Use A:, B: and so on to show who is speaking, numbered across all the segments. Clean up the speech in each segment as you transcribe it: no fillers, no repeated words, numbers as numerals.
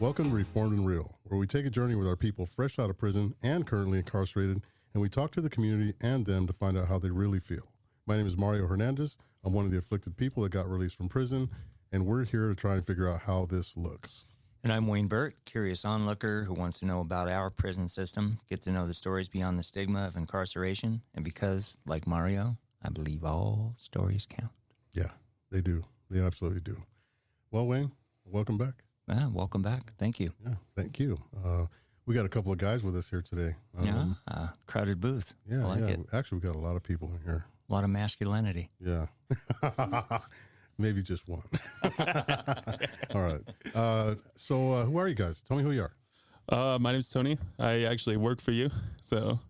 A: Welcome to Reformed and Real, where we take a journey with our people fresh out of prison and currently incarcerated, and we talk to the community and them to find out how they really feel. My name is Mario Hernandez. I'm one of the afflicted people that got released from prison, and we're here to try and figure out how this looks.
B: And I'm Wayne Burt, curious onlooker who wants to know about our prison system, get to know the stories beyond the stigma of incarceration, and because, like Mario, I believe all stories count.
A: Yeah, they do. They absolutely do. Well, Wayne, welcome back.
B: Welcome back. Thank you.
A: Yeah, thank you. We got a couple of guys with us here today.
B: Crowded booth.
A: Yeah,
B: I like it.
A: Actually, we got a lot of people in here.
B: A lot of masculinity.
A: Yeah. Maybe just one. All right. So who are you guys? Tell me who you are.
C: My name's Tony. I actually work for you, so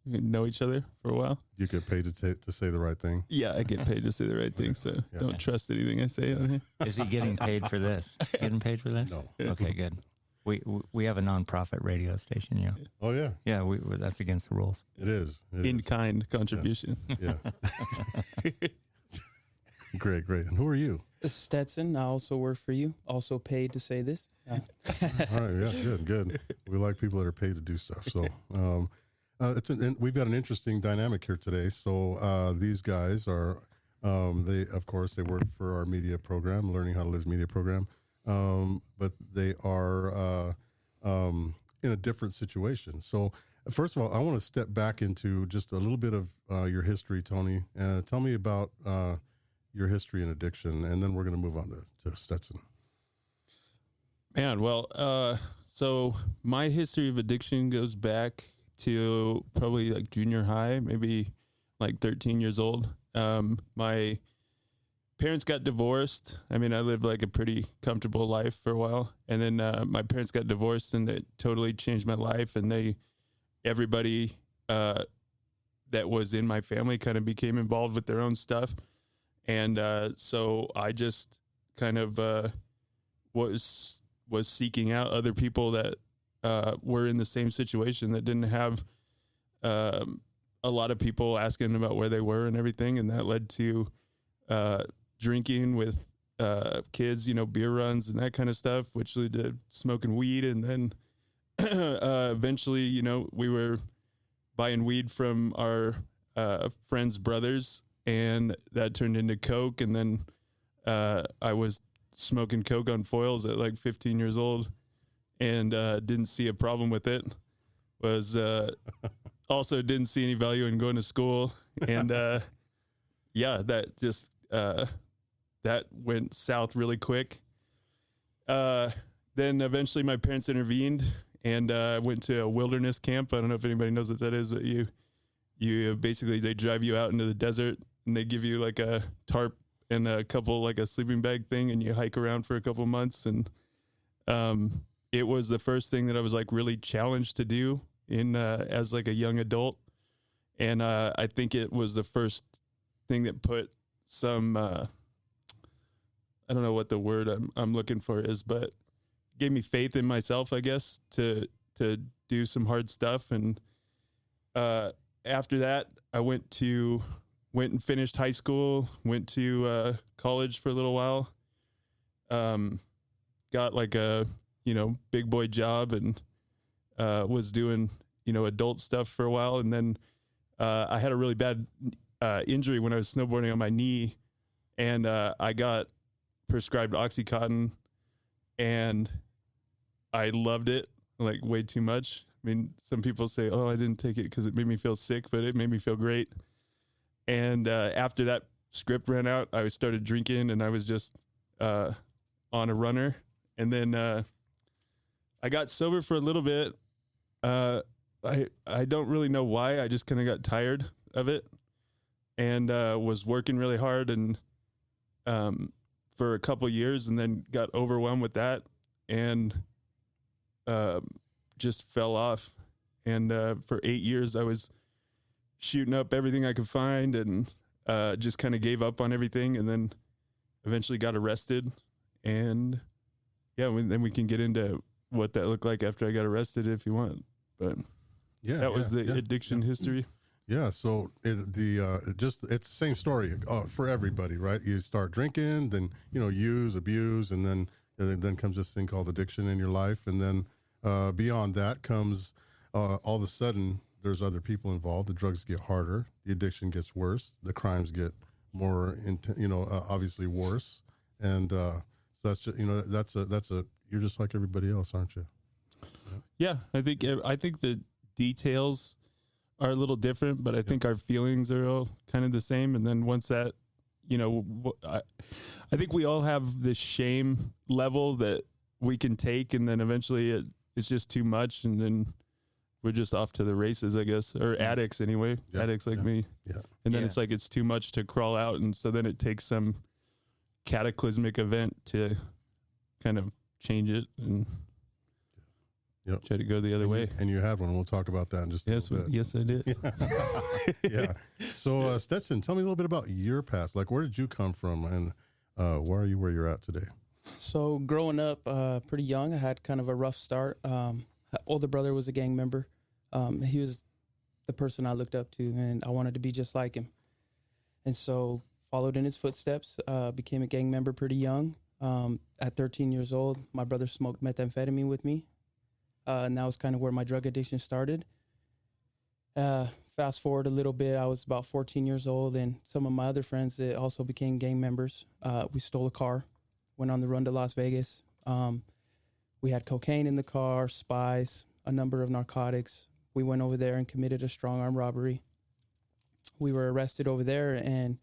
C: we know each other for a while.
A: You get paid to say the right thing?
C: Yeah, I get paid to say the right thing, so don't trust anything I say on here.
B: Is he getting paid for this? Is he getting paid for this?
A: No.
B: Okay, good. We have a nonprofit radio station, yeah.
A: Oh, yeah?
B: Yeah, that's against the rules.
A: It is.
C: In-kind contribution.
A: Yeah. Great. And who are you?
D: Stetson. I also work for you. Also paid to say this.
A: All right. Yeah. Good. We like people that are paid to do stuff. So we've got an interesting dynamic here today. So these guys are they work for our media program, Learning How to Live media program, but they are in a different situation. So first of all, I want to step back into just a little bit of your history, Tony. Tell me about your history in addiction, and then we're going to move on to Stetson.
C: Man, well, so my history of addiction goes back to probably like junior high, maybe like 13 years old. My parents got divorced. I mean, I lived like a pretty comfortable life for a while, and then my parents got divorced, and it totally changed my life. And everybody that was in my family kind of became involved with their own stuff. And so I just kind of was seeking out other people that were in the same situation, that didn't have a lot of people asking about where they were and everything. And that led to drinking with kids, beer runs and that kind of stuff, which led to smoking weed. And then eventually, we were buying weed from our friends' brothers, and that turned into coke. And then I was smoking coke on foils at like 15 years old, and didn't see a problem with it. Was also didn't see any value in going to school. And that just that went south really quick. Then eventually my parents intervened, and went to a wilderness camp. I don't know if anybody knows what that is, but you basically, they drive you out into the desert, and they give you like a tarp and a couple, like a sleeping bag thing, and you hike around for a couple months. And it was the first thing that I was like really challenged to do in as like a young adult. And I think it was the first thing that put some I don't know what the word I'm looking for is, but gave me faith in myself, I guess, to do some hard stuff. And after that, I went and finished high school, went to college for a little while, got like a, big boy job, and was doing, adult stuff for a while. And then I had a really bad injury when I was snowboarding on my knee, and I got prescribed Oxycontin, and I loved it like way too much. I mean, some people say, oh, I didn't take it because it made me feel sick, but it made me feel great. And after that script ran out, I started drinking, and I was just on a runner. And then I got sober for a little bit. I don't really know why. I just kind of got tired of it, and was working really hard and for a couple years, and then got overwhelmed with that, and just fell off. And for 8 years, I was shooting up everything I could find, and just kind of gave up on everything, and then eventually got arrested. And then we can get into what that looked like after I got arrested if you want. But that was the addiction history.
A: Yeah, so it's the same story for everybody, right? You start drinking, then use, abuse, and then And then comes this thing called addiction in your life. And then beyond that comes all of a sudden there's other people involved. The drugs get harder. The addiction gets worse. The crimes get more, obviously worse. And so that's just, you're just like everybody else, aren't you?
C: Yeah, I think the details are a little different, but I think our feelings are all kind of the same. And then once that, I think we all have this shame level that we can take, and then eventually it's just too much, and then we're just off to the races, I guess, or addicts anyway, addicts like me. Yeah. And then it's like it's too much to crawl out, and so then it takes some cataclysmic event to kind of change it and try to go the other way.
A: And you have one. We'll talk about that in just a little bit.
C: Yes, I did.
A: Yeah. So, Stetson, tell me a little bit about your past. Like, where did you come from, and why are you where you're at today?
D: So, growing up pretty young, I had kind of a rough start. Older brother was a gang member. He was the person I looked up to, and I wanted to be just like him. And so, followed in his footsteps, became a gang member pretty young. At 13 years old, my brother smoked methamphetamine with me. And that was kind of where my drug addiction started. Fast forward a little bit, I was about 14 years old, and some of my other friends that also became gang members, we stole a car, went on the run to Las Vegas. We had cocaine in the car, spice, a number of narcotics. We went over there and committed a strong arm robbery. We were arrested over there, and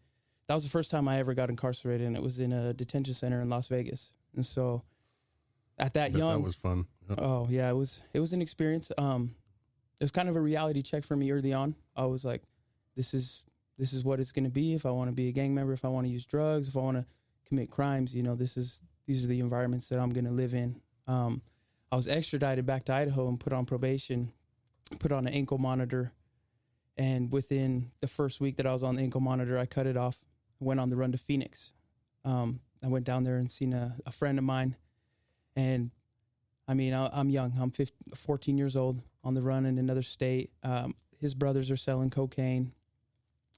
D: that was the first time I ever got incarcerated, and it was in a detention center in Las Vegas. And so at that young...
A: That was fun. Yep.
D: Oh, yeah, it was an experience. It was kind of a reality check for me early on. I was like, this is what it's going to be. If I want to be a gang member, if I want to use drugs, if I want to commit crimes, these are the environments that I'm going to live in. I was extradited back to Idaho and put on probation, put on an ankle monitor. And within the first week that I was on the ankle monitor, I cut it off, went on the run to Phoenix. I went down there and seen a friend of mine. And I mean, I'm young. I'm 14 years old on the run in another state. His brothers are selling cocaine,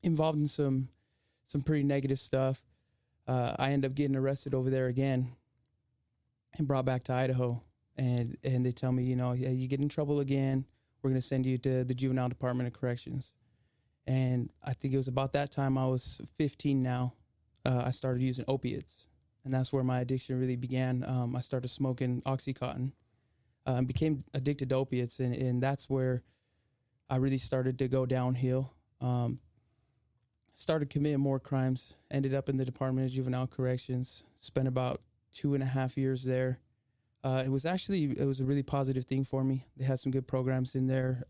D: involved in some pretty negative stuff. I end up getting arrested over there again and brought back to Idaho. And they tell me, you get in trouble again, we're going to send you to the Juvenile Department of Corrections. And I think it was about that time, I was 15 now, I started using opiates. And that's where my addiction really began. I started smoking Oxycontin and became addicted to opiates. And that's where I really started to go downhill. Started committing more crimes, ended up in the Department of Juvenile Corrections, spent about 2.5 years there. It was a really positive thing for me. They had some good programs in there,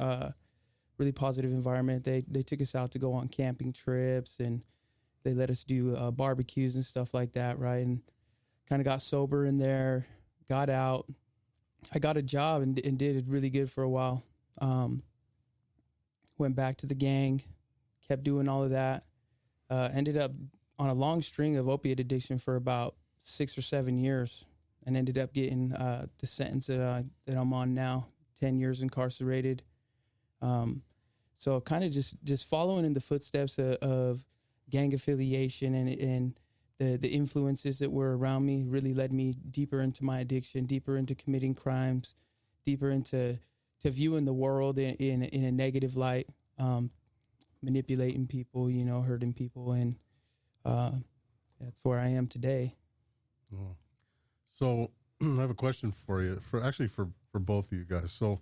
D: really positive environment. They took us out to go on camping trips, and they let us do barbecues and stuff like that, right? And kind of got sober in there, got out. I got a job and did it really good for a while. Went back to the gang, kept doing all of that. Ended up on a long string of opiate addiction for about 6 or 7 years, and ended up getting the sentence that I'm on now, 10 years incarcerated. So kind of just following in the footsteps of gang affiliation and the influences that were around me really led me deeper into my addiction, deeper into committing crimes, deeper into viewing the world in a negative light, manipulating people, hurting people. And that's where I am today.
A: Oh. So I have a question for you, for both of you guys. So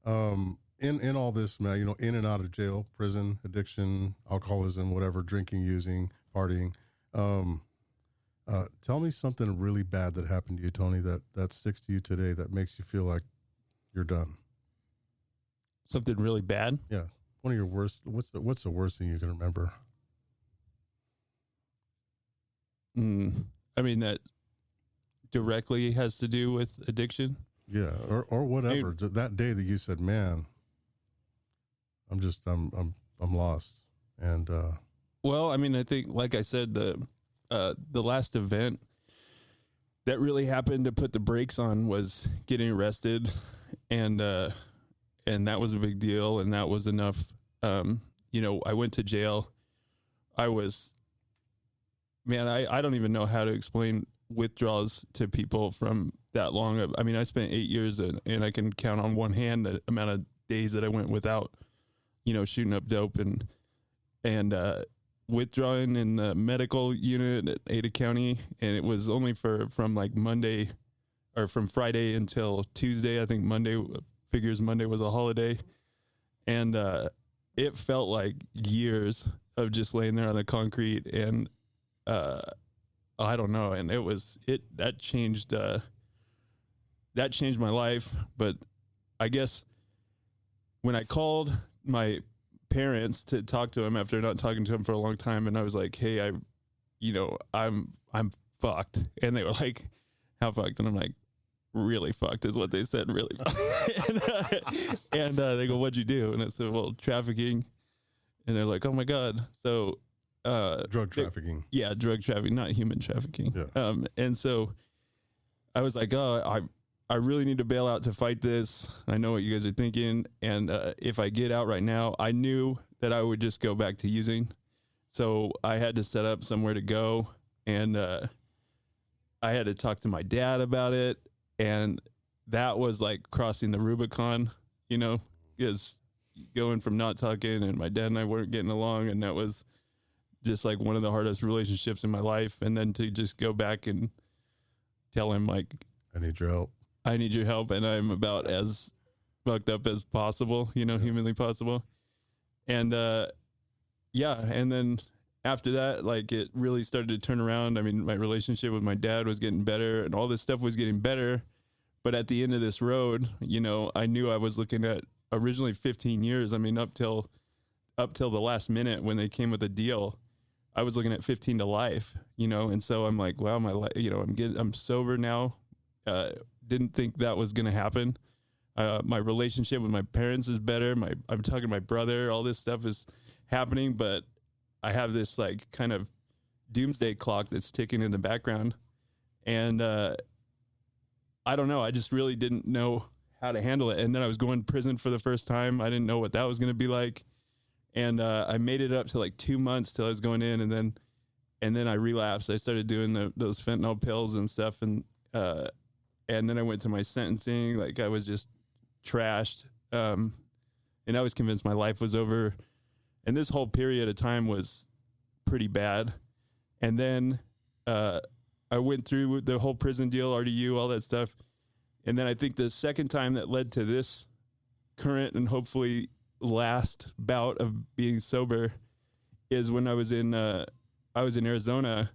A: in all this, man, in and out of jail, prison, addiction, alcoholism, whatever, drinking, using, partying. Tell me something really bad that happened to you, Tony, that sticks to you today that makes you feel like you're done.
C: Something really bad?
A: Yeah. One of your worst. What's the worst thing you can remember?
C: I mean, that directly has to do with addiction.
A: Yeah, or whatever. That day that you said, "Man, I'm lost." And
C: well, I mean, I think, like I said, the last event that really happened to put the brakes on was getting arrested, and that was a big deal, and that was enough. I went to jail. I don't even know how to explain withdrawals to people from that long. I mean, I spent 8 years and I can count on one hand the amount of days that I went without, shooting up dope and withdrawing in the medical unit at Ada County. And it was only from Friday until Tuesday. I think Monday was a holiday. And it felt like years of just laying there on the concrete. And I don't know. And that changed my life. But I guess when I called my parents to talk to him after not talking to him for a long time, and I was like, hey, I'm fucked. And they were like, how fucked? And I'm like, really fucked is what they said, really. and they go, what'd you do? And I said, well, trafficking. And they're like, oh my God. So
A: drug trafficking.
C: Drug trafficking, not human trafficking.
A: Yeah.
C: And so I was like, oh, I really need to bail out to fight this. I know what you guys are thinking. And if I get out right now, I knew that I would just go back to using. So I had to set up somewhere to go. And I had to talk to my dad about it. And that was like crossing the Rubicon, is going from not talking, and my dad and I weren't getting along. And that was just like one of the hardest relationships in my life. And then to just go back and tell him, like,
A: I need your help. And I'm about as fucked up as possible, humanly possible. And, and then after that, like, it really started to turn around. I mean, my relationship with my dad was getting better and all this stuff was getting better. But at the end of this road, I knew I was looking at originally 15 years. I mean, up till the last minute when they came with a deal, I was looking at 15 to life, and so I'm like, wow, my life, I'm sober now. Didn't think that was going to happen. My relationship with my parents is better. I'm talking to my brother, all this stuff is happening, but I have this like kind of doomsday clock that's ticking in the background. And, I don't know. I just really didn't know how to handle it. And then I was going to prison for the first time. I didn't know what that was going to be like. And I made it up to like 2 months till I was going in, and then I relapsed. I started doing those fentanyl pills and stuff, and then I went to my sentencing. Like, I was just trashed, and I was convinced my life was over. And this whole period of time was pretty bad. And then I went through the whole prison deal, RDU, all that stuff. And then I think the second time that led to this current and hopefully last bout of being sober is when I was in Arizona,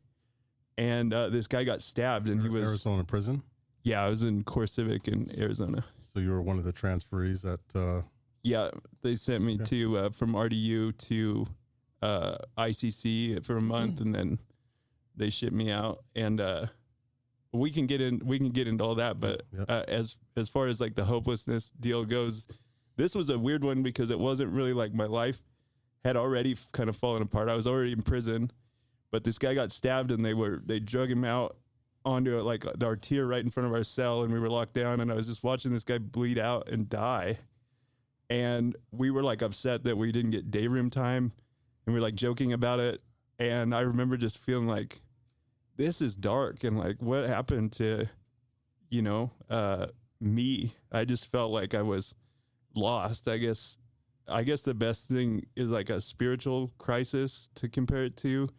A: and this guy got stabbed, and he was Arizona prison.
C: Yeah, I was in CoreCivic in Arizona.
A: So you were one of the transferees that.
C: Yeah, they sent me to from RDU to ICC for a month, and then they shipped me out. And we can get into all that, but as far as like the hopelessness deal goes, this was a weird one because it wasn't really like my life had already kind of fallen apart. I was already in prison, but this guy got stabbed, and they drug him out onto like our tier right in front of our cell, and we were locked down, and I was just watching this guy bleed out and die. And we were like upset that we didn't get day room time, and we were like joking about it. And I remember just feeling like, this is dark, and like, what happened to, me? I just felt like I was lost. I guess the best thing is like a spiritual crisis to compare it to,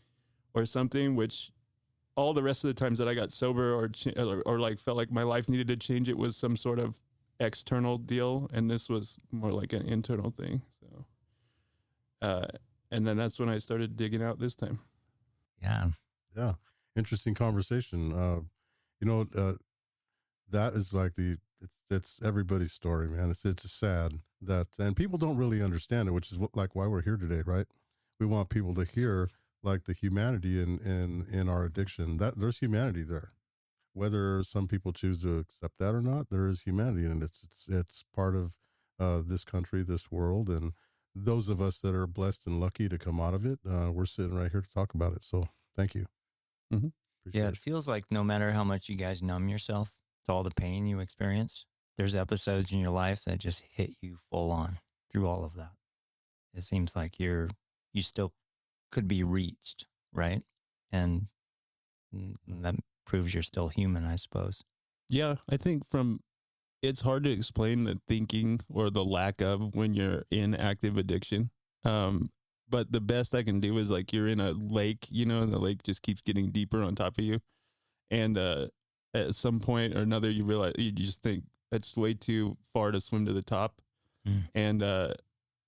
C: or something, which all the rest of the times that I got sober or like felt like my life needed to change, it was some sort of external deal, and this was more like an internal thing. So and then that's when I started digging out this time.
B: Yeah
A: Interesting conversation. That is like it's everybody's story, man. It's sad that, and people don't really understand it, which is like why we're here today, right? We want people to hear like the humanity in our addiction, that there's humanity there. Whether some people choose to accept that or not, there is humanity, and it's part of this country, this world, and those of us that are blessed and lucky to come out of it, we're sitting right here to talk about it. So thank you.
C: Mm-hmm.
B: Yeah, it feels like no matter how much you guys numb yourself to all the pain you experience, there's episodes in your life that just hit you full on through all of that. It seems like you still could be reached, right? And that proves you're still human, I suppose.
C: Yeah, I think it's hard to explain the thinking or the lack of when you're in active addiction. But the best I can do is like you're in a lake, and the lake just keeps getting deeper on top of you. And at some point or another, you realize, you just think it's way too far to swim to the top. And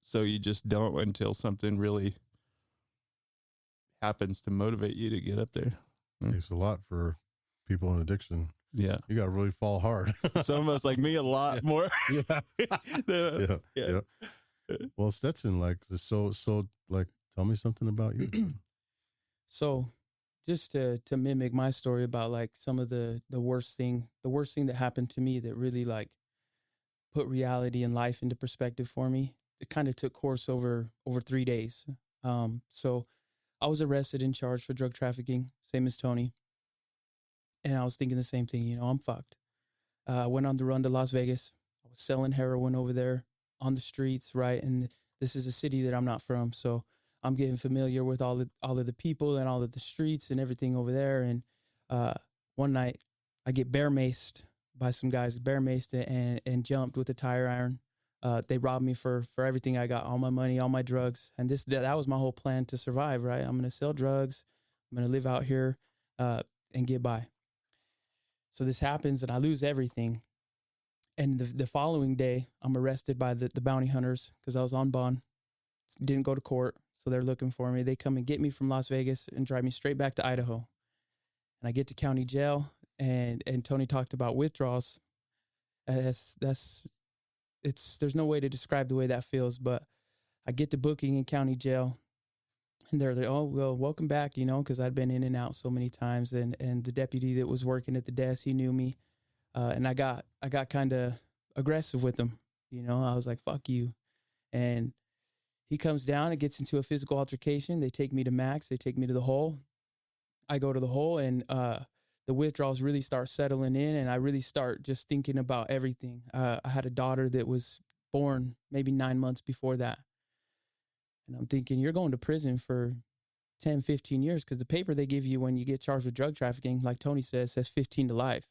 C: so you just don't until something really happens to motivate you to get up there.
A: Takes a lot for people in addiction.
C: Yeah.
A: You got to really fall hard.
C: Some of us, like me, a lot more.
A: Yeah. Well, Stetson, like, so like, tell me something about you.
D: So just to mimic my story about like some of the worst thing that happened to me that really like put reality and life into perspective for me. It kind of took course over 3 days. So I was arrested and charged for drug trafficking, same as Tony. And I was thinking the same thing, I'm fucked. I went on the run to Las Vegas. I was selling heroin over there on the streets, right? And this is a city that I'm not from, so I'm getting familiar with all of the people and all of the streets and everything over there. And one night, I get bear maced by some guys, and jumped with a tire iron. They robbed me for everything I got, all my money, all my drugs. And that was my whole plan to survive, right? I'm going to sell drugs. I'm going to live out here and get by. So this happens and I lose everything. And the following day, I'm arrested by the bounty hunters because I was on bond. Didn't go to court, so they're looking for me. They come and get me from Las Vegas and drive me straight back to Idaho. And I get to county jail, and Tony talked about withdrawals. There's no way to describe the way that feels, but I get to booking in county jail, and they're like, oh, well, welcome back, because I'd been in and out so many times. And the deputy that was working at the desk, he knew me. And I got kind of aggressive with him. I was like, fuck you. And he comes down and gets into a physical altercation. They take me to Max. They take me to the hole. I go to the hole, and the withdrawals really start settling in, and I really start just thinking about everything. I had a daughter that was born maybe 9 months before that. And I'm thinking, you're going to prison for 10, 15 years because the paper they give you when you get charged with drug trafficking, like Tony says 15 to life.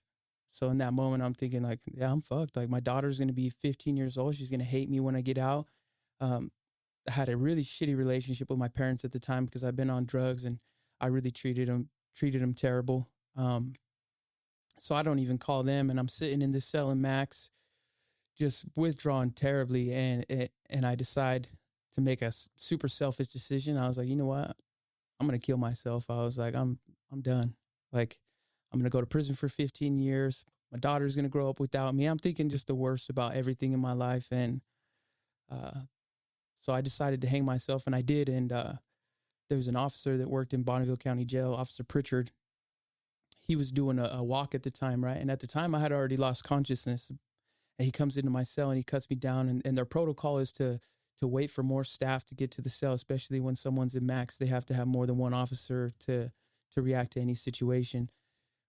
D: So in that moment, I'm thinking like, yeah, I'm fucked. Like my daughter's going to be 15 years old. She's going to hate me when I get out. I had a really shitty relationship with my parents at the time because I've been on drugs and I really treated them terrible. So I don't even call them, and I'm sitting in this cell in Max, just withdrawing terribly. And I decide to make a super selfish decision. I was like, you know what? I'm going to kill myself. I was like, I'm done. Like, I'm going to go to prison for 15 years. My daughter's going to grow up without me. I'm thinking just the worst about everything in my life. And so I decided to hang myself, and I did. And there was an officer that worked in Bonneville County Jail, Officer Pritchard. He was doing a walk at the time, right? And at the time, I had already lost consciousness. And he comes into my cell, and he cuts me down. And their protocol is to wait for more staff to get to the cell, especially when someone's in Max. They have to have more than one officer to react to any situation.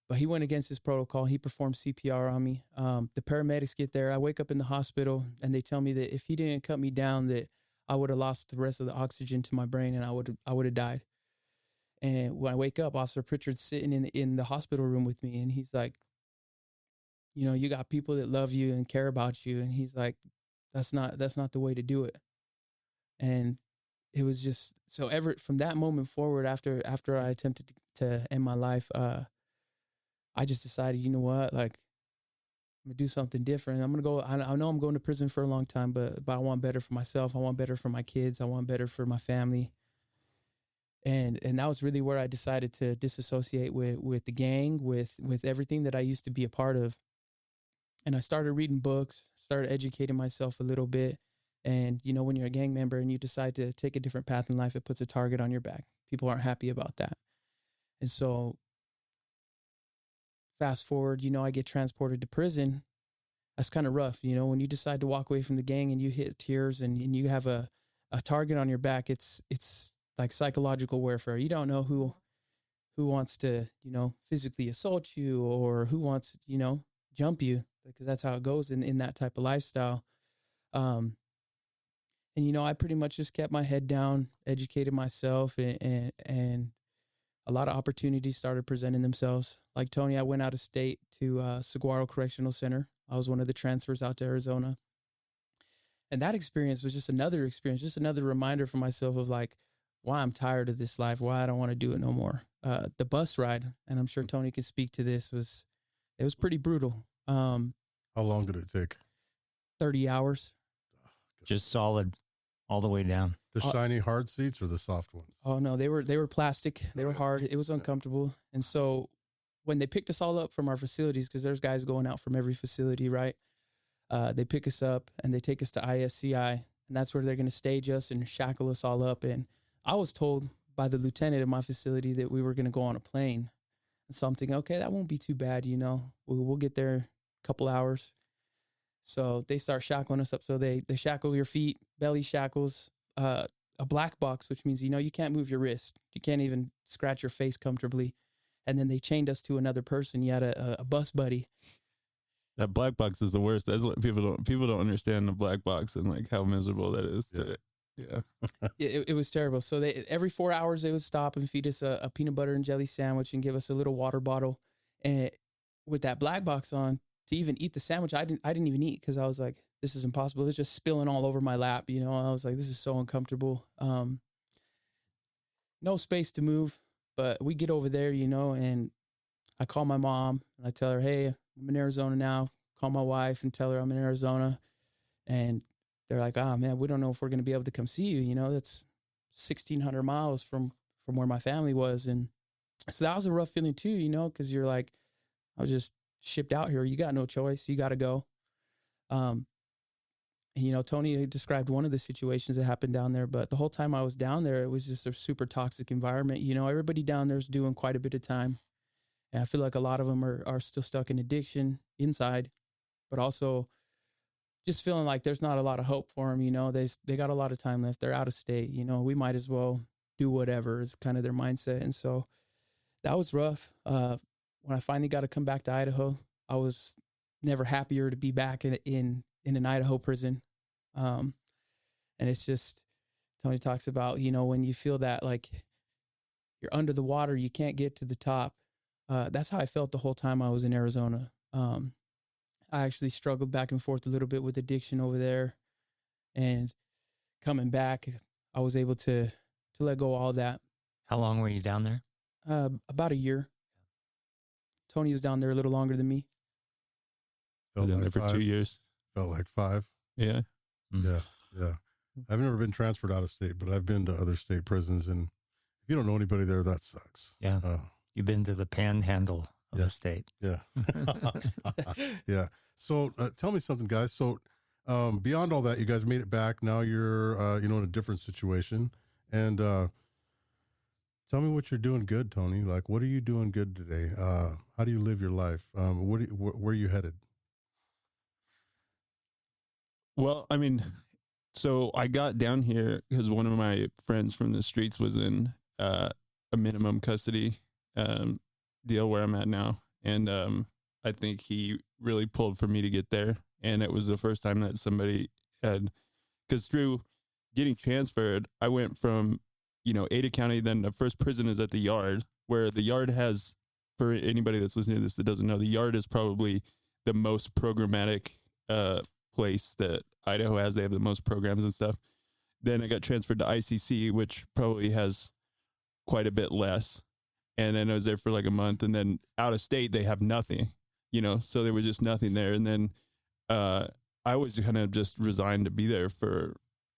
D: But he went against his protocol. He performed CPR on me. The paramedics get there. I wake up in the hospital, and they tell me that if he didn't cut me down, that I would have lost the rest of the oxygen to my brain, and I would have died. And when I wake up, Officer Pritchard's sitting in the hospital room with me, and he's like, you got people that love you and care about you, and he's like, that's not the way to do it. And it was just so from that moment forward, after I attempted to end my life, I just decided, you know what, like, I'm gonna do something different. I'm gonna go. I know I'm going to prison for a long time, but I want better for myself. I want better for my kids. I want better for my family. And that was really where I decided to disassociate with the gang, with everything that I used to be a part of. And I started reading books, started educating myself a little bit. And when you're a gang member and you decide to take a different path in life, it puts a target on your back. People aren't happy about that. And so fast forward, I get transported to prison. That's kind of rough. When you decide to walk away from the gang and you hit tears and you have a target on your back, it's like psychological warfare. You don't know who wants to, physically assault you or who wants, jump you, because that's how it goes in that type of lifestyle. And, I pretty much just kept my head down, educated myself and a lot of opportunities started presenting themselves. Like Tony, I went out of state to Saguaro Correctional Center. I was one of the transfers out to Arizona. And that experience was just another experience, just another reminder for myself of like, why I'm tired of this life, why I don't want to do it no more. The bus ride, and I'm sure Tony can speak to this, it was pretty brutal.
A: How long did it take?
D: 30 hours.
B: Just solid all the way down.
A: The shiny hard seats or the soft ones?
D: Oh no, they were plastic. They were hard. It was uncomfortable. And so when they picked us all up from our facilities, because there's guys going out from every facility, right? They pick us up and they take us to ISCI, and that's where they're going to stage us and shackle us all up. And I was told by the lieutenant at my facility that we were going to go on a plane. And so I'm thinking, okay, that won't be too bad, you know. We'll get there a couple hours. So they start shackling us up. So they shackle your feet, belly shackles, a black box, which means, you know, you can't move your wrist. You can't even scratch your face comfortably. And then they chained us to another person. You had a bus buddy.
C: That black box is the worst. That's what people don't understand, the black box and like how miserable that is.
D: It was terrible. So every 4 hours they would stop and feed us a peanut butter and jelly sandwich and give us a little water bottle. And with that black box on, to even eat the sandwich, I didn't even eat, because I was like, this is impossible. It's just spilling all over my lap. You know, I was like, this is so uncomfortable. No space to move, but we get over there, you know, and I call my mom and I tell her, hey, I'm in Arizona now. Call my wife and tell her I'm in Arizona. And they're like, oh man, we don't know if we're going to be able to come see you. You know, that's 1,600 miles from where my family was. And so that was a rough feeling too, you know, because you're like, I was just shipped out here. You got no choice. You got to go. And, you know, Tony described one of the situations that happened down there, but the whole time I was down there, it was just a super toxic environment. You know, everybody down there is doing quite a bit of time. And I feel like a lot of them are still stuck in addiction inside, but also just feeling like there's not a lot of hope for them. You know, they got a lot of time left. They're out of state. You know, we might as well do whatever is kind of their mindset. And so that was rough. When I finally got to come back to Idaho, I was never happier to be back in an Idaho prison. And it's just, Tony talks about, you know, when you feel that like you're under the water, you can't get to the top. That's how I felt the whole time I was in Arizona. I actually struggled back and forth a little bit with addiction over there, and coming back, I was able to let go of all that.
B: How long were you down there?
D: About a year. Tony was down there a little longer than me.
C: I was in there for 2 years.
A: Felt like 5.
C: Yeah.
A: Yeah. I've never been transferred out of state, but I've been to other state prisons, and if you don't know anybody there, that sucks.
B: Yeah. You've been to the panhandle of the state.
A: Yeah. Yeah. So tell me something, guys. So beyond all that, you guys made it back. Now you're, in a different situation. And tell me what you're doing good, Tony. Like, what are you doing good today? How do you live your life? Where are you headed?
C: Well, I mean, so I got down here because one of my friends from the streets was in a minimum custody deal where I'm at now. And I think he really pulled for me to get there. And it was the first time that somebody had, because through getting transferred, I went from, Ada County, then the first prison is at the Yard, where the Yard has, for anybody that's listening to this that doesn't know, the Yard is probably the most programmatic place that Idaho has. They have the most programs and stuff. Then I got transferred to ICC, which probably has quite a bit less. And then I was there for like a month, and then out of state, they have nothing, so there was just nothing there. And then I was kind of just resigned to be there for,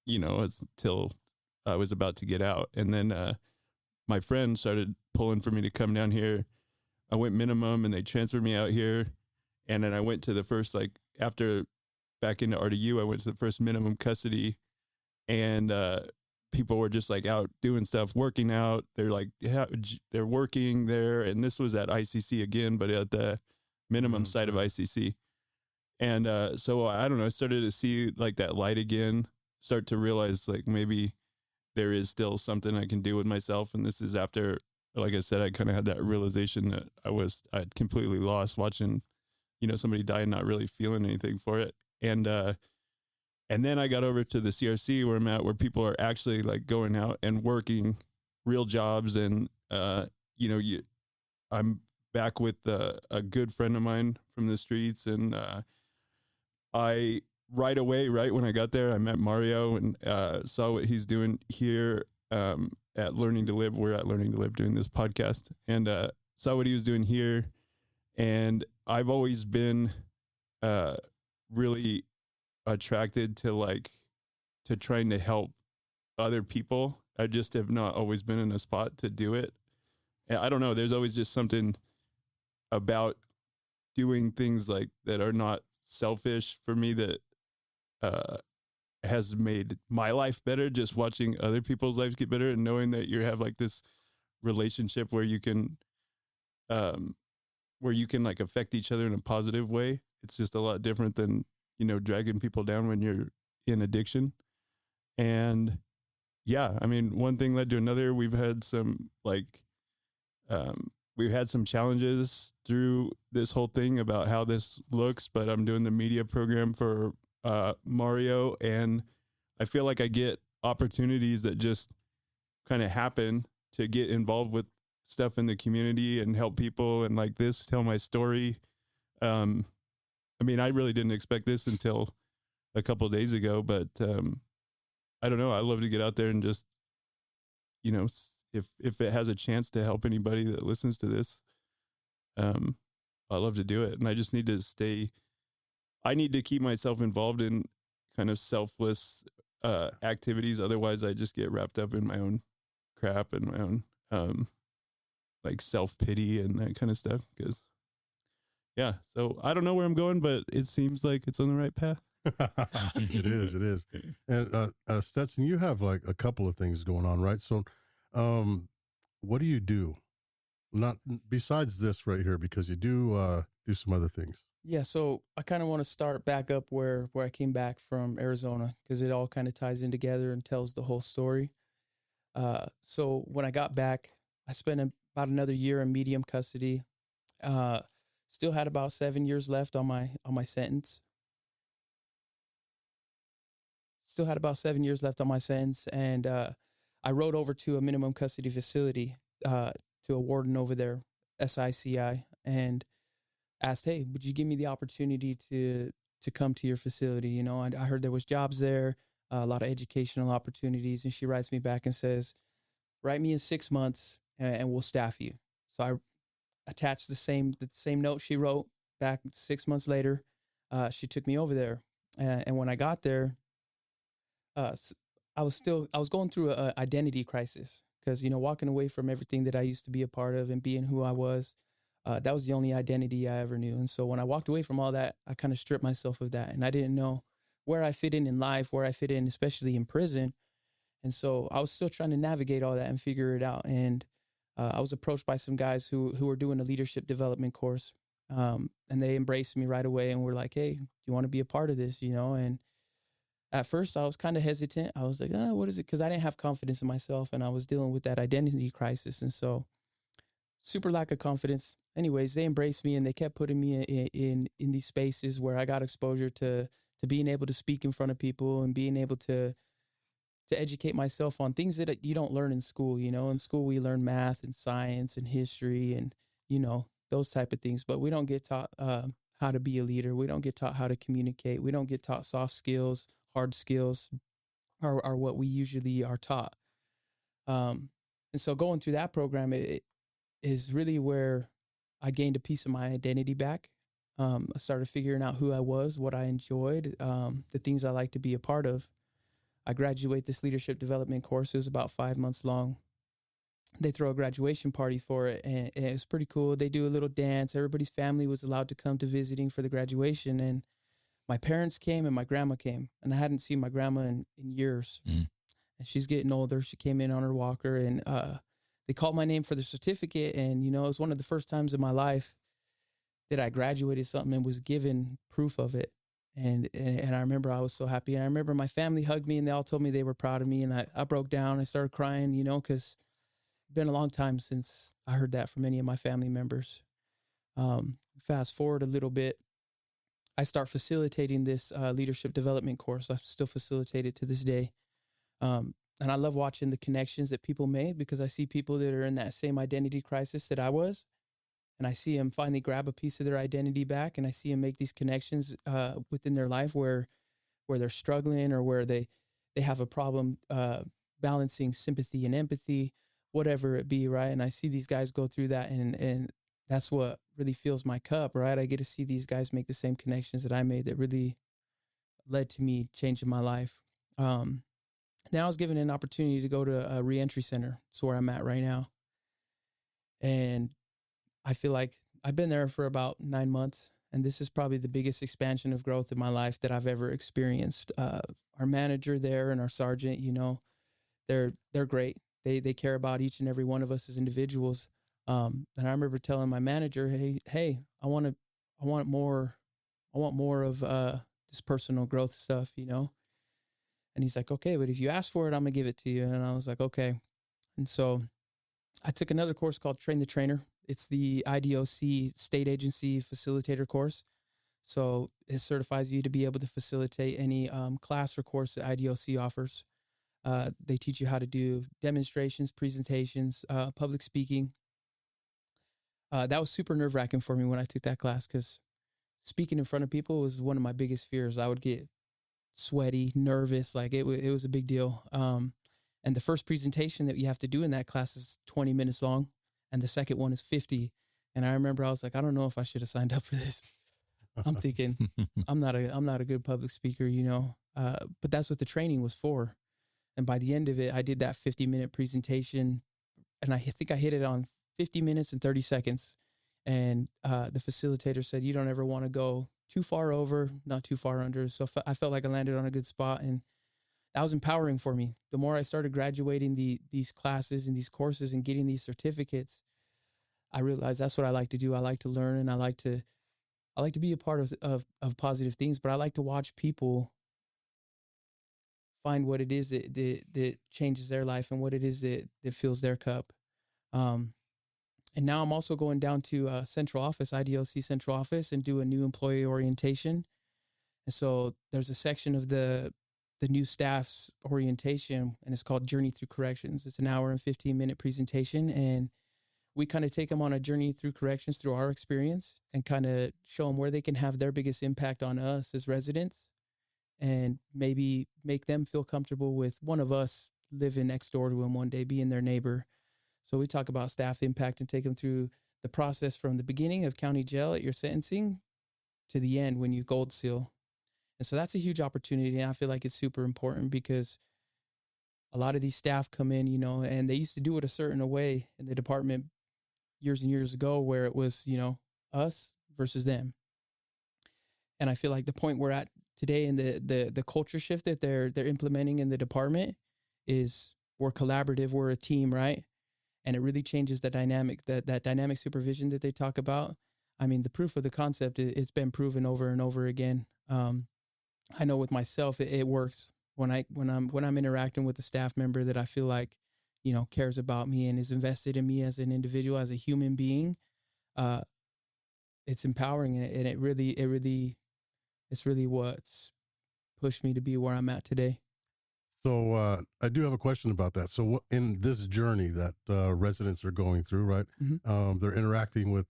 C: until I was about to get out. And then my friend started pulling for me to come down here. I went minimum, and they transferred me out here. And then I went to the first, after back into RDU, I went to the first minimum custody, and people were just out doing stuff, working out. They're they're working there. And this was at ICC again, but at the minimum side of ICC. And so I don't know, I started to see that light again, start to realize maybe there is still something I can do with myself. And this is after, like I said, I kind of had that realization that I'd completely lost watching, somebody die and not really feeling anything for it. And then I got over to the CRC where I'm at, where people are actually going out and working real jobs and, I'm back with a good friend of mine from the streets, and I right away, right when I got there, I met Mario and saw what he's doing here at Learning to Live. We're at Learning to Live doing this podcast, and saw what he was doing here. And I've always been really attracted to trying to help other people. I just have not always been in a spot to do it. I don't know. There's always just something about doing things like that are not selfish for me that has made my life better. Just watching other people's lives get better and knowing that you have like this relationship where you can like affect each other in a positive way. It's just a lot different than, dragging people down when you're in addiction. And yeah, I mean, one thing led to another. We've had some challenges through this whole thing about how this looks, but I'm doing the media program for Mario, and I feel like I get opportunities that just kind of happen to get involved with stuff in the community and help people, and like this, tell my story. I mean, I really didn't expect this until a couple of days ago, but I don't know. I love to get out there and just, if it has a chance to help anybody that listens to this, I love to do it. And I just need to I need to keep myself involved in kind of selfless activities. Otherwise I just get wrapped up in my own crap and my own like self-pity and that kind of stuff. Cause yeah, so I don't know where I'm going, but it seems like it's on the right path.
A: It is. And Stetson, you have like a couple of things going on, right? So what do you do? Not besides this right here, because you do some other things.
D: Yeah, so I kind of want to start back up where I came back from Arizona, because it all kind of ties in together and tells the whole story. So when I got back, I spent about another year in medium custody. Still had about 7 years left on my sentence. And I rode over to a minimum custody facility to a warden over there, SICI, and asked, hey, would you give me the opportunity to come to your facility? I heard there was jobs there, a lot of educational opportunities. And she writes me back and says, write me in 6 months and we'll staff you. So I attached the same note she wrote back 6 months later. She took me over there. And when I got there, I was going through an identity crisis, because, walking away from everything that I used to be a part of and being who I was, that was the only identity I ever knew. And so when I walked away from all that, I kind of stripped myself of that, and I didn't know where I fit in life, where I fit in, especially in prison. And so I was still trying to navigate all that and figure it out. And I was approached by some guys who were doing a leadership development course, and they embraced me right away and were like, hey, do you want to be a part of this? And at first I was kind of hesitant. I was like, what is it? Because I didn't have confidence in myself, and I was dealing with that identity crisis. And so super lack of confidence. Anyways, they embraced me, and they kept putting me in these spaces where I got exposure to being able to speak in front of people and being able to educate myself on things that you don't learn in school. In school we learn math and science and history and, those type of things, but we don't get taught how to be a leader. We don't get taught how to communicate. We don't get taught soft skills. Hard skills are what we usually are taught. And so going through that program, it is really where I gained a piece of my identity back. I started figuring out who I was, what I enjoyed, the things I like to be a part of. I graduate this leadership development course. It was about 5 months long. They throw a graduation party for it, and it was pretty cool. They do a little dance. Everybody's family was allowed to come to visiting for the graduation, and my parents came and my grandma came, and I hadn't seen my grandma in years. And she's getting older. She came in on her walker, and they called my name for the certificate. And, it was one of the first times in my life that I graduated something and was given proof of it. And I remember I was so happy. And I remember my family hugged me, and they all told me they were proud of me. And I broke down. I started crying, because it's been a long time since I heard that from any of my family members. Fast forward a little bit. I start facilitating this leadership development course. I still facilitate it to this day. I love watching the connections that people made, because I see people that are in that same identity crisis that I was. And I see them finally grab a piece of their identity back, and I see them make these connections within their life where they're struggling, or where they have a problem balancing sympathy and empathy, whatever it be, right? And I see these guys go through that, and that's what really fills my cup, right? I get to see these guys make the same connections that I made that really led to me changing my life. Now I was given an opportunity to go to a reentry center. It's where I'm at right now. And I feel like I've been there for about 9 months, and this is probably the biggest expansion of growth in my life that I've ever experienced. Our manager there and our sergeant, you know, they're great. They care about each and every one of us as individuals. And I remember telling my manager, hey, I want more of this personal growth stuff, you know? And he's like, okay, but if you ask for it, I'm gonna give it to you. And I was like, okay. And so I took another course called Train the Trainer. It's the IDOC state agency facilitator course. So it certifies you to be able to facilitate any class or course that IDOC offers. They teach you how to do demonstrations, presentations, public speaking. That was super nerve-wracking for me when I took that class, because speaking in front of people was one of my biggest fears. I would get sweaty, nervous, like it was a big deal. And the first presentation that you have to do in that class is 20 minutes long, and the second one is 50. And I remember I was like, I don't know if I should have signed up for this. I'm thinking I'm not a good public speaker, you know. But that's what the training was for. And by the end of it, I did that 50-minute presentation, and I think I hit it on 50 minutes and 30 seconds. And the facilitator said, you don't ever want to go too far over, not too far under. So I felt like I landed on a good spot, and that was empowering for me. The more I started graduating these classes and these courses and getting these certificates, I realized that's what I like to do. I like to learn, and I like to be a part of positive things, but I like to watch people find what it is that changes their life, and what it is that fills their cup. And now I'm also going down to central office, IDOC central office, and do a new employee orientation. And so there's a section of the new staff's orientation, and it's called Journey Through Corrections. It's an hour and 15-minute presentation, and we kind of take them on a journey through corrections through our experience, and kind of show them where they can have their biggest impact on us as residents, and maybe make them feel comfortable with one of us living next door to them one day, being their neighbor. So we talk about staff impact and take them through the process from the beginning of county jail at your sentencing to the end when you gold seal. And so that's a huge opportunity. And I feel like it's super important, because a lot of these staff come in, you know, and they used to do it a certain way in the department years and years ago, where it was, you know, us versus them. And I feel like the point we're at today in the culture shift that they're implementing in the department is we're collaborative, we're a team, right? And it really changes the dynamic, that dynamic supervision that they talk about. I mean, the proof of the concept, it's been proven over and over again. I know with myself, it works when I'm interacting with a staff member that I feel like, you know, cares about me and is invested in me as an individual, as a human being. It's empowering, and it's really what's pushed me to be where I'm at today.
A: So I do have a question about that. So in this journey that residents are going through, right? Mm-hmm. They're interacting with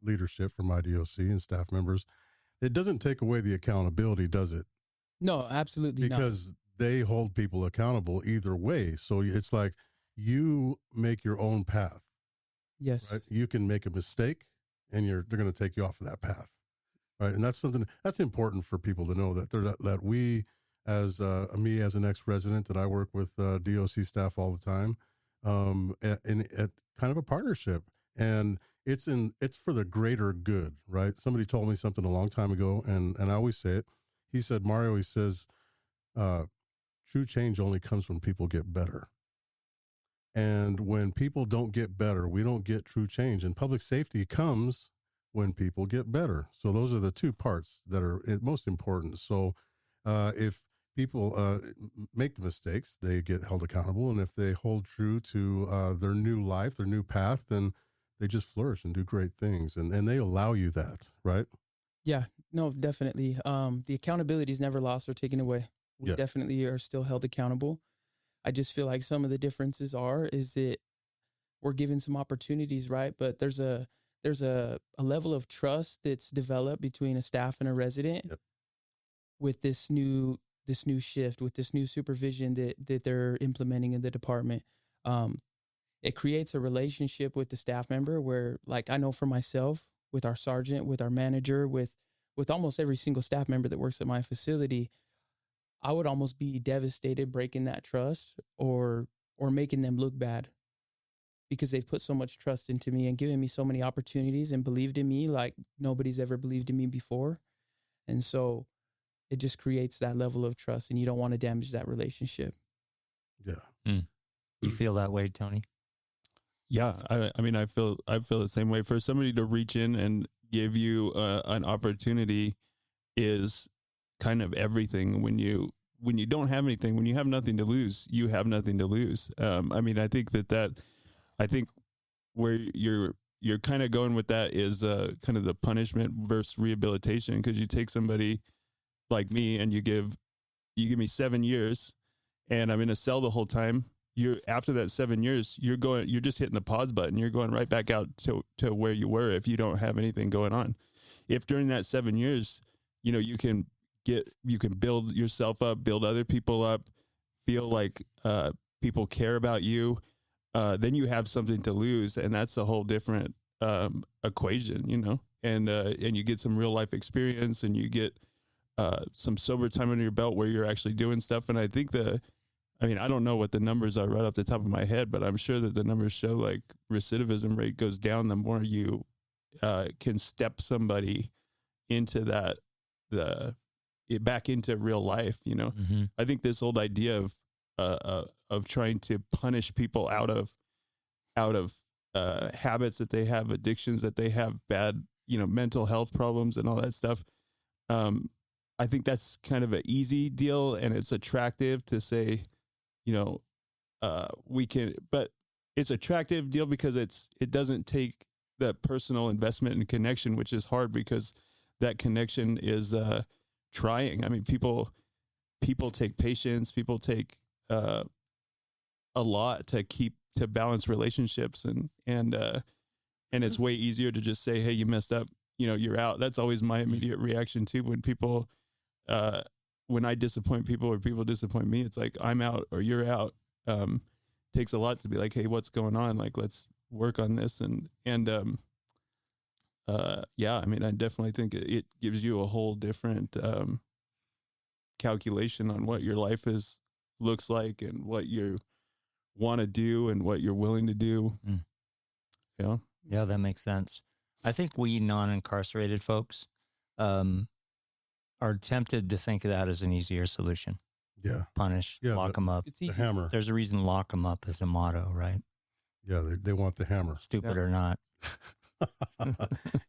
A: leadership from IDOC and staff members. It doesn't take away the accountability, does it?
D: No, absolutely not.
A: Because they hold people accountable either way. So it's like you make your own path.
D: Yes.
A: Right? You can make a mistake, and they're going to take you off of that path, right? And that's something that's important for people to know, that we, as me as an ex-resident, that I work with DOC staff all the time, at kind of a partnership, and it's for the greater good, right? Somebody told me something a long time ago, and I always say it. He said, Mario, he says, true change only comes when people get better. And when people don't get better, we don't get true change. And public safety comes when people get better. So those are the two parts that are most important. So if people make the mistakes, they get held accountable. And if they hold true to their new life, their new path, then they just flourish and do great things. And they allow you that, right?
D: Yeah, no, definitely. The accountability is never lost or taken away. We definitely are still held accountable. I just feel like some of the differences is that we're given some opportunities, right? But there's a level of trust that's developed between a staff and a resident with this new shift, with this new supervision that they're implementing in the department. It creates a relationship with the staff member where, like, I know for myself, with our sergeant, with our manager, with almost every single staff member that works at my facility, I would almost be devastated breaking that trust or making them look bad, because they've put so much trust into me and given me so many opportunities and believed in me like nobody's ever believed in me before. And so it just creates that level of trust, and you don't want to damage that relationship.
A: Yeah.
B: You feel that way, Tony?
C: Yeah, I mean, I feel the same way. For somebody to reach in and give you an opportunity is kind of everything. When you don't have anything, when you have nothing to lose, you have nothing to lose. I mean, I think I think where you're kind of going with that is kind of the punishment versus rehabilitation, because you take somebody like me and you give me 7 years, and I'm in a cell the whole time. After that 7 years, you're just hitting the pause button. You're going right back out to where you were if you don't have anything going on. If during that 7 years, you can build yourself up, build other people up, feel like people care about you, then you have something to lose, and that's a whole different equation, and you get some real life experience, and you get some sober time under your belt where you're actually doing stuff. And I think I don't know what the numbers are right off the top of my head, but I'm sure that the numbers show like recidivism rate goes down the more you can step somebody into back into real life.
B: Mm-hmm.
C: I think this old idea of trying to punish people out of habits that they have, addictions that they have, bad mental health problems and all that stuff. I think that's kind of an easy deal, and it's attractive to say, we can, but it's attractive deal because it doesn't take the personal investment and connection, which is hard because that connection is trying. I mean, people take patience, people take a lot to balance relationships, and it's way easier to just say, hey, you messed up, you're out. That's always my immediate reaction too. When people, when I disappoint people or people disappoint me, it's like, I'm out or you're out. Takes a lot to be like, hey, what's going on? Like, let's work on this. Yeah, I mean, I definitely think it gives you a whole different calculation on what your life looks like and what you want to do and what you're willing to do. Yeah.
B: Yeah, that makes sense. I think we non-incarcerated folks are tempted to think of that as an easier solution.
A: Yeah.
B: Punish, lock them up.
D: It's easy.
A: The hammer.
B: There's a reason lock them up is a motto, right?
A: Yeah, they want the hammer.
B: Stupid or not.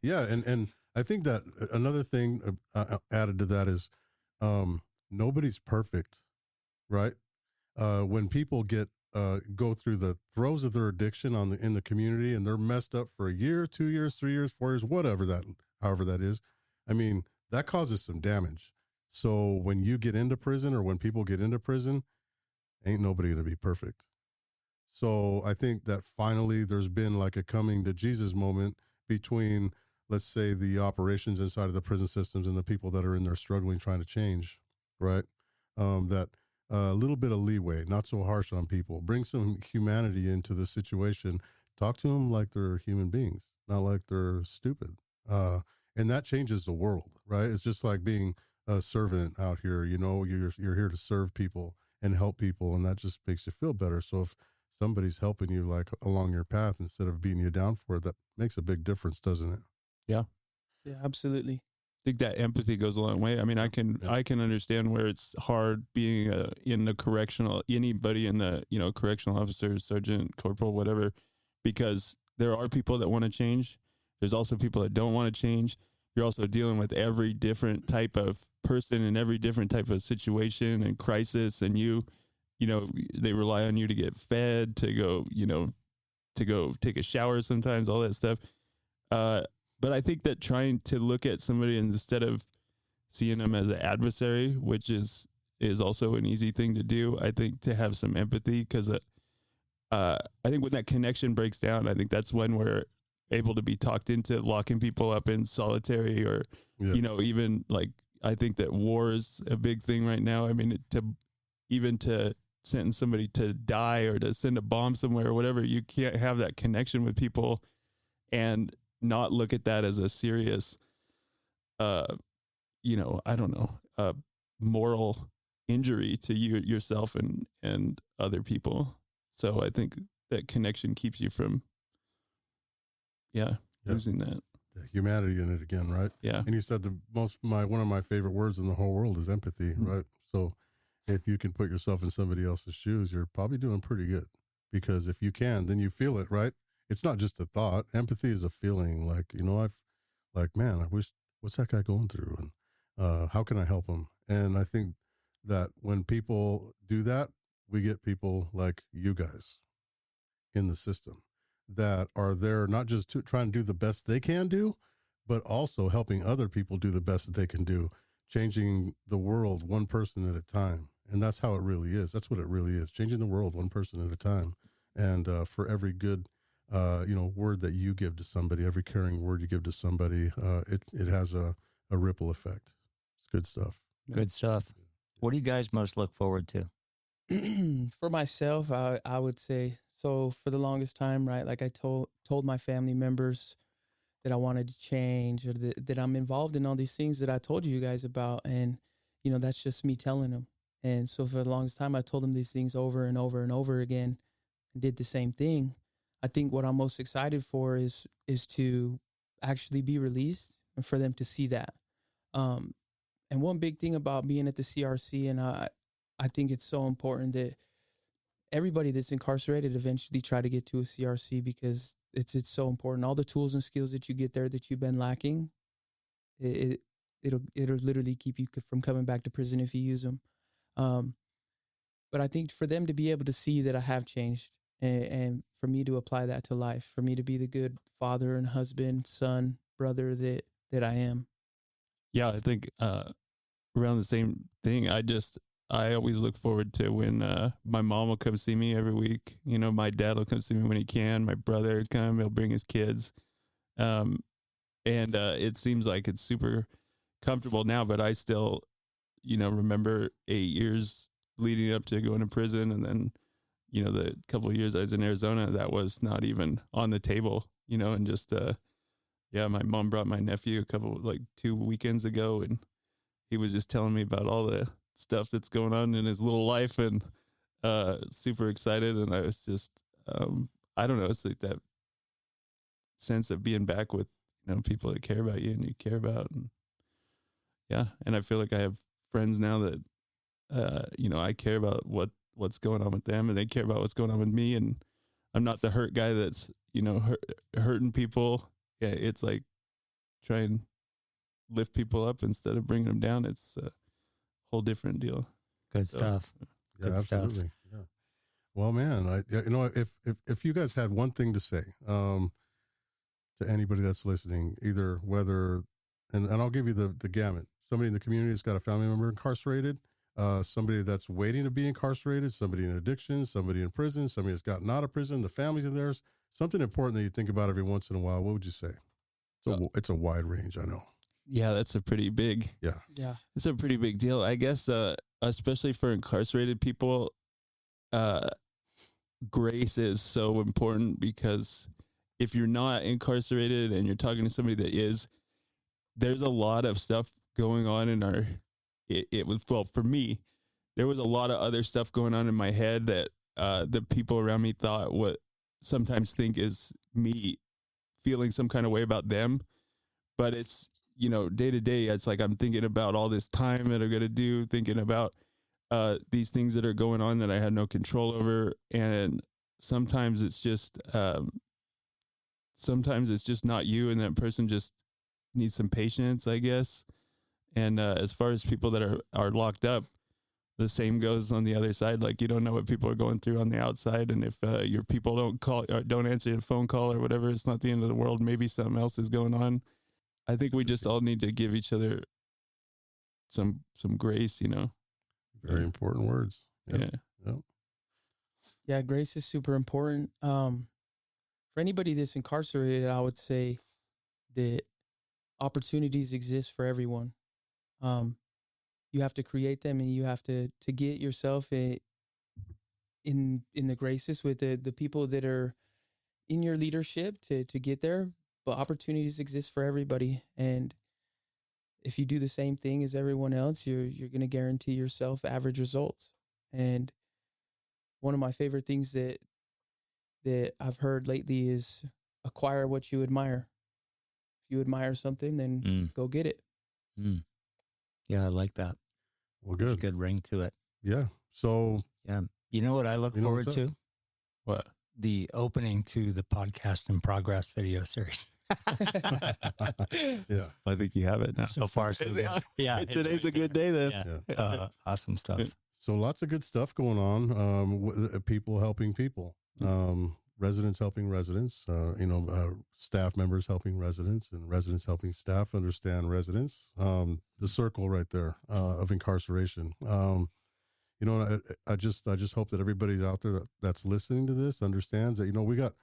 A: Yeah, and I think that another thing added to that is nobody's perfect, right? When people go through the throes of their addiction in the community, and they're messed up for a year, 2 years, 3 years, 4 years, however that is, I mean, that causes some damage. So when you get into prison, or when people get into prison, ain't nobody going to be perfect. So I think that finally there's been like a coming to Jesus moment between, let's say, the operations inside of the prison systems and the people that are in there struggling, trying to change, right? That a little bit of leeway, not so harsh on people, bring some humanity into the situation, talk to them like they're human beings, not like they're stupid. And that changes the world, right? It's just like being a servant out here, you're here to serve people and help people, and that just makes you feel better. So if somebody's helping you like along your path instead of beating you down for it, that makes a big difference, doesn't it?
C: Yeah.
D: Yeah, absolutely.
C: I think that empathy goes a long way. I mean, I can understand where it's hard being in the correctional, anybody in the, correctional officer, sergeant, corporal, whatever, because there are people that want to change. There's also people that don't want to change. You're also dealing with every different type of person and every different type of situation and crisis. And they rely on you to get fed, to go take a shower sometimes, all that stuff. But I think that trying to look at somebody instead of seeing them as an adversary, which is is also an easy thing to do. I think to have some empathy, because I think when that connection breaks down, I think that's when we're able to be talked into locking people up in solitary, or, you know, even like, I think that war is a big thing right now. I mean, to sentence somebody to die or to send a bomb somewhere or whatever, you can't have that connection with people and not look at that as a serious, you know, I don't know, moral injury to yourself and other people. So I think that connection keeps you from, losing that.
A: The humanity in it again, right?
C: Yeah.
A: And you said one of my favorite words in the whole world is empathy, right? So if you can put yourself in somebody else's shoes, you're probably doing pretty good, because if you can, then you feel it, right? It's not just a thought. Empathy is a feeling, like, you know, man, I wish, what's that guy going through? And how can I help him? And I think that when people do that, we get people like you guys in the system that are there not just to try and do the best they can do, but also helping other people do the best that they can do, changing the world one person at a time. And that's how it really is. That's what it really is, changing the world one person at a time. And for every good, word that you give to somebody, every caring word you give to somebody, it has a ripple effect. It's good stuff.
B: Good stuff. What do you guys most look forward to?
D: For myself, I would say, so for the longest time, right, like I told my family members that I wanted to change, or that I'm involved in all these things that I told you guys about. And, you know, that's just me telling them. And so for the longest time, I told them these things over and over and over again and did the same thing. I think what I'm most excited for is to actually be released and for them to see that. And one big thing about being at the CRC, and I think it's so important that everybody that's incarcerated eventually try to get to a CRC, because it's so important. All the tools and skills that you get there that you've been lacking, it'll literally keep you from coming back to prison if you use them. But I think for them to be able to see that I have changed, and for me to apply that to life, for me to be the good father and husband, son, brother that I am.
C: Yeah, I think around the same thing. I always look forward to when my mom will come see me every week. You know, my dad will come see me when he can. My brother will come. He'll bring his kids. And it seems like it's super comfortable now, but I still, you know, remember 8 years leading up to going to prison. And then, you know, the couple of years I was in Arizona, that was not even on the table, you know, and just, my mom brought my nephew 2 weekends ago, and he was just telling me about all the stuff that's going on in his little life, and super excited. And I was just, I don't know, it's like that sense of being back with, you know, people that care about you and you care about. And and I feel like I have friends now that, you know, I care about what's going on with them, and they care about what's going on with me. And I'm not the hurt guy that's, you know, hurting people. Yeah, it's like try and lift people up instead of bringing them down. It's a whole different deal.
B: Good stuff.
A: Yeah,
B: Good
A: absolutely.
B: stuff.
A: Yeah. Well, man, if you guys had one thing to say to anybody that's listening, either whether, and I'll give you the gamut. Somebody in the community that's got a family member incarcerated, somebody that's waiting to be incarcerated, somebody in addiction, somebody in prison, somebody that's gotten out of prison, the families of theirs, something important that you think about every once in a while. What would you say? It's a wide range, I know.
C: Yeah, that's a pretty big.
D: Yeah.
C: It's a pretty big deal, I guess. Especially for incarcerated people, grace is so important, because if you're not incarcerated and you're talking to somebody that is, there's a lot of stuff going on in our. For me, there was a lot of other stuff going on in my head that the people around me sometimes think is me feeling some kind of way about them, but it's, you know, day to day, it's like I'm thinking about all this time that I'm going to do, thinking about these things that are going on that I had no control over. And sometimes it's just not you, and that person just needs some patience, I guess. And as far as people that are locked up, the same goes on the other side. Like, you don't know what people are going through on the outside. And if your people don't call or don't answer a phone call or whatever, it's not the end of the world. Maybe something else is going on. I think we just all need to give each other some grace, you know.
A: Very important words. Yep.
C: Yeah.
D: Yeah, grace is super important. For anybody that's incarcerated, I would say that opportunities exist for everyone. You have to create them, and you have to get yourself in the graces with the people that are in your leadership to get there. But opportunities exist for everybody, and if you do the same thing as everyone else, you're going to guarantee yourself average results. And one of my favorite things that I've heard lately is acquire what you admire. If you admire something, then go get it.
B: Yeah, I like that.
A: Well,
B: There's a
A: good.
B: good ring to it.
A: Yeah. So,
B: Yeah. You know what I look forward
A: what's
B: to?
C: What?
B: The opening to the podcast in progress video series.
A: yeah.
C: I think you have it now.
B: So far, so good. Yeah.
C: Today's a good day then.
B: Yeah. Awesome stuff.
A: So lots of good stuff going on. People helping people. Residents helping residents. Staff members helping residents, and residents helping staff understand residents. The circle right there of incarceration. I just hope that everybody out there that's listening to this understands that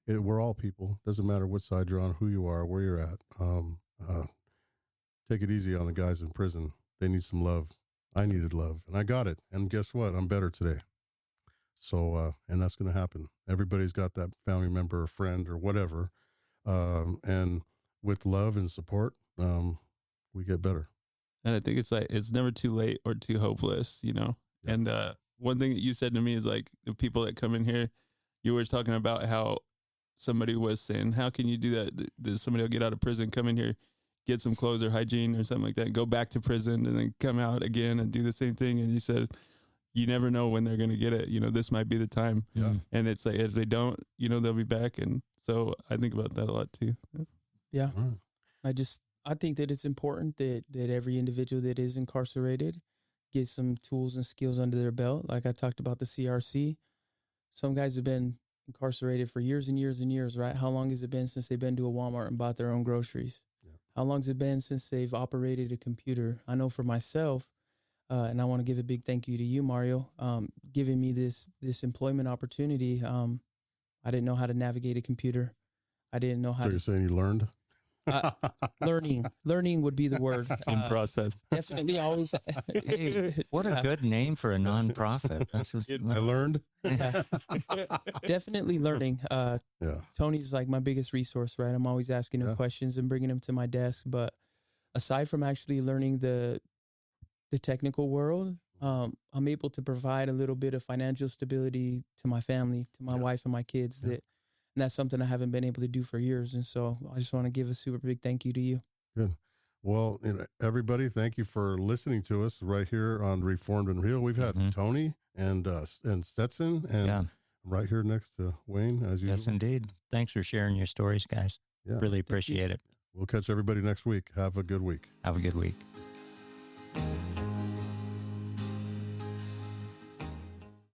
A: we're all people. Doesn't matter what side you're on, who you are, where you're at. Take it easy on the guys in prison. They need some love. I needed love, and I got it. And guess what? I'm better today. So, and that's going to happen. Everybody's got that family member or friend or whatever. And with love and support, we get better.
C: And I think it's never too late or too hopeless,
A: Yeah.
C: And one thing that you said to me is like the people that come in here, you were talking about how somebody was saying, how can you do that? Somebody will get out of prison, come in here, get some clothes or hygiene or something like that, go back to prison and then come out again and do the same thing. And you said, you never know when they're going to get it. This might be the time.
A: Yeah.
C: And it's like, if they don't, they'll be back. And so I think about that a lot too.
D: Yeah.
A: Right.
D: I think that it's important that every individual that is incarcerated get some tools and skills under their belt. Like I talked about the CRC. Some guys have been incarcerated for years and years and years, right? How long has it been since they've been to a Walmart and bought their own groceries?
A: Yeah.
D: How long has it been since they've operated a computer? I know for myself, and I want to give a big thank you to you, Mario, giving me this employment opportunity. I didn't know how to navigate a computer. I didn't know how
A: So you're saying you learned?
D: Learning would be the word.
C: In process.
D: Definitely always.
B: Hey, what a good name for a nonprofit. That's what,
A: I learned.
D: Definitely learning.
A: Yeah.
D: Tony's like my biggest resource, right? I'm always asking him questions and bringing him to my desk. But aside from actually learning the technical world, I'm able to provide a little bit of financial stability to my family, to my wife and my kids. And that's something I haven't been able to do for years. And so I just want to give a super big thank you to you.
A: Good. Well, everybody, thank you for listening to us right here on Reformed and Real. We've had Tony and Stetson, and right here next to Wayne, as usual.
B: Yes, indeed. Thanks for sharing your stories, guys.
A: Yeah.
B: Really appreciate it.
A: We'll catch everybody next week. Have a good week.
B: Have a good week.